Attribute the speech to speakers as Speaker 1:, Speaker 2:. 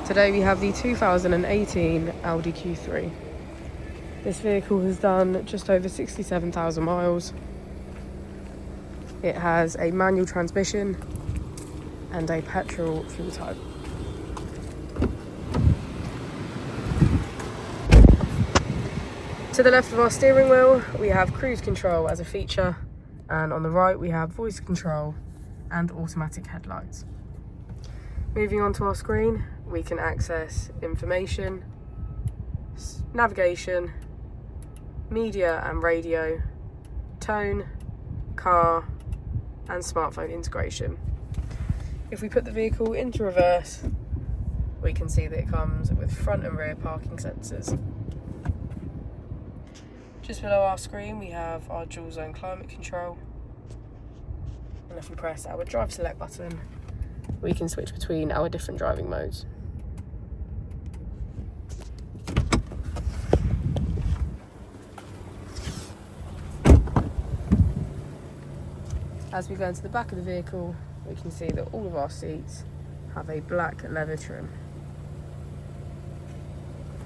Speaker 1: Today we have the 2018 Audi Q3. This vehicle has done just over 67,000 miles. It has a manual transmission and a petrol fuel type. To the left of our steering wheel, we have cruise control as a feature, and on the right we have voice control and automatic headlights. Moving on to our screen, we can access information, navigation, media and radio, tone, car and smartphone integration. If we put the vehicle into reverse, we can see that it comes with front and rear parking sensors. Just below our screen we have our dual zone climate control, and if we press our drive select button, we can switch between our different driving modes. As we go into the back of the vehicle, we can see that all of our seats have a black leather trim.